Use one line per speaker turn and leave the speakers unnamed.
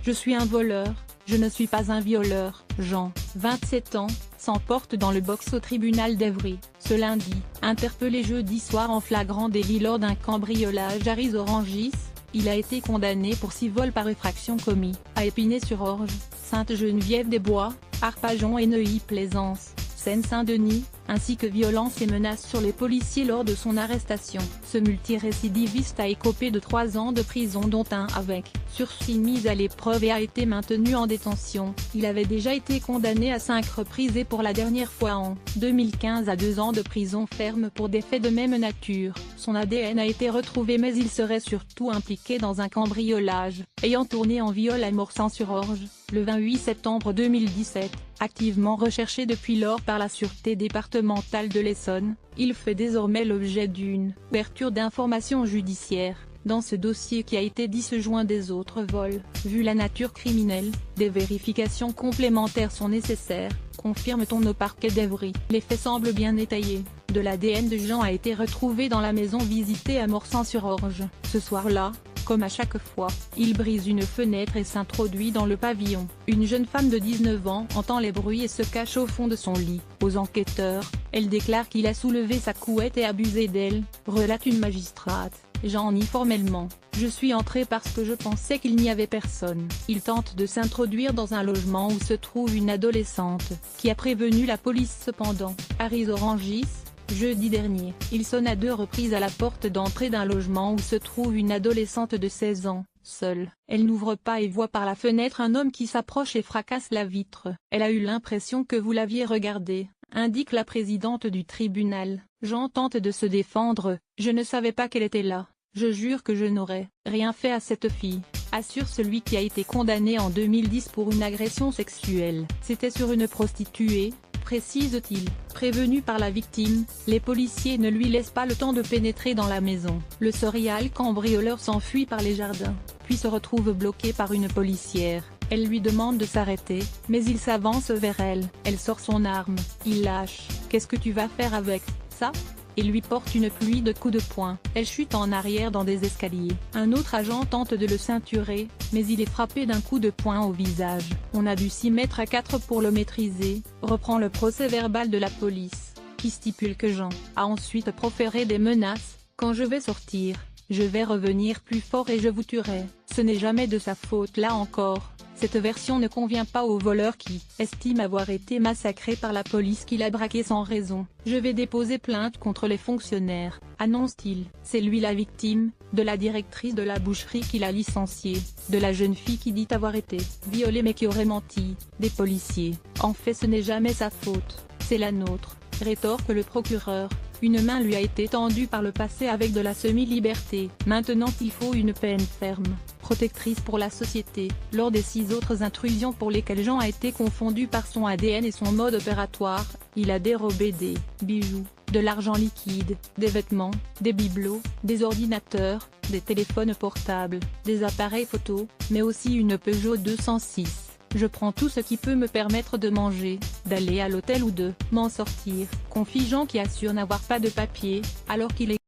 Je suis un voleur, je ne suis pas un violeur. Jean, 27 ans, s'emporte dans le box au tribunal d'Evry, ce lundi. Interpellé jeudi soir en flagrant délit lors d'un cambriolage à Ris-Orangis, il a été condamné pour 6 vols par effraction commis à Épinay-sur-Orge, Sainte-Geneviève-des-Bois, Arpajon et Neuilly-Plaisance, Seine-Saint-Denis, ainsi que violences et menaces sur les policiers lors de son arrestation. Ce multirécidiviste a écopé de 3 ans de prison dont un avec sursis mis à l'épreuve et a été maintenu en détention. Il avait déjà été condamné à 5 reprises et pour la dernière fois en 2015 à 2 ans de prison ferme pour des faits de même nature. Son ADN a été retrouvé mais il serait surtout impliqué dans un cambriolage, ayant tourné en viol à Morsang-sur-Orge, le 28 septembre 2017. Activement recherché depuis lors par la Sûreté départementale de l'Essonne, il fait désormais l'objet d'une ouverture d'informations judiciaires. Dans ce dossier qui a été disjoint des autres vols, vu la nature criminelle, des vérifications complémentaires sont nécessaires, confirme-t-on au parquet d'Evry. Les faits semblent bien étayés. De l'ADN de Jean a été retrouvé dans la maison visitée à Morsang-sur-Orge. Ce soir-là, comme à chaque fois, il brise une fenêtre et s'introduit dans le pavillon. Une jeune femme de 19 ans entend les bruits et se cache au fond de son lit. Aux enquêteurs, elle déclare qu'il a soulevé sa couette et abusé d'elle, relate une magistrate. Jean nie formellement. Je suis entré parce que je pensais qu'il n'y avait personne. Il tente de s'introduire dans un logement où se trouve une adolescente, qui a prévenu la police cependant. À Ris-Orangis, jeudi dernier, il sonne à 2 reprises à la porte d'entrée d'un logement où se trouve une adolescente de 16 ans, seule. Elle n'ouvre pas et voit par la fenêtre un homme qui s'approche et fracasse la vitre. Elle a eu l'impression que vous l'aviez regardé, indique la présidente du tribunal. Jean tente de se défendre, je ne savais pas qu'elle était là. Je jure que je n'aurais rien fait à cette fille, assure celui qui a été condamné en 2010 pour une agression sexuelle. C'était sur une prostituée, précise-t-il. Prévenu par la victime, les policiers ne lui laissent pas le temps de pénétrer dans la maison. Le serial cambrioleur s'enfuit par les jardins, puis se retrouve bloqué par une policière. Elle lui demande de s'arrêter, mais il s'avance vers elle. Elle sort son arme, il lâche. « Qu'est-ce que tu vas faire avec ça ?» et lui porte une pluie de coups de poing. Elle chute en arrière dans des escaliers. Un autre agent tente de le ceinturer, mais il est frappé d'un coup de poing au visage. On a dû s'y mettre à 4 pour le maîtriser, reprend le procès-verbal de la police, qui stipule que Jean a ensuite proféré des menaces. Quand je vais sortir, je vais revenir plus fort et je vous tuerai. Ce n'est jamais de sa faute là encore. Cette version ne convient pas au voleur qui estime avoir été massacré par la police qui l'a braqué sans raison. Je vais déposer plainte contre les fonctionnaires, annonce-t-il. C'est lui la victime, de la directrice de la boucherie qui l'a licencié, de la jeune fille qui dit avoir été violée mais qui aurait menti, des policiers. En fait ce n'est jamais sa faute, c'est la nôtre, rétorque le procureur. Une main lui a été tendue par le passé avec de la semi-liberté. Maintenant il faut une peine ferme, protectrice pour la société. Lors des 6 autres intrusions pour lesquelles Jean a été confondu par son ADN et son mode opératoire, il a dérobé des bijoux, de l'argent liquide, des vêtements, des bibelots, des ordinateurs, des téléphones portables, des appareils photo, mais aussi une Peugeot 206. Je prends tout ce qui peut me permettre de manger, d'aller à l'hôtel ou de m'en sortir, confie Jean qui assure n'avoir pas de papier, alors qu'il est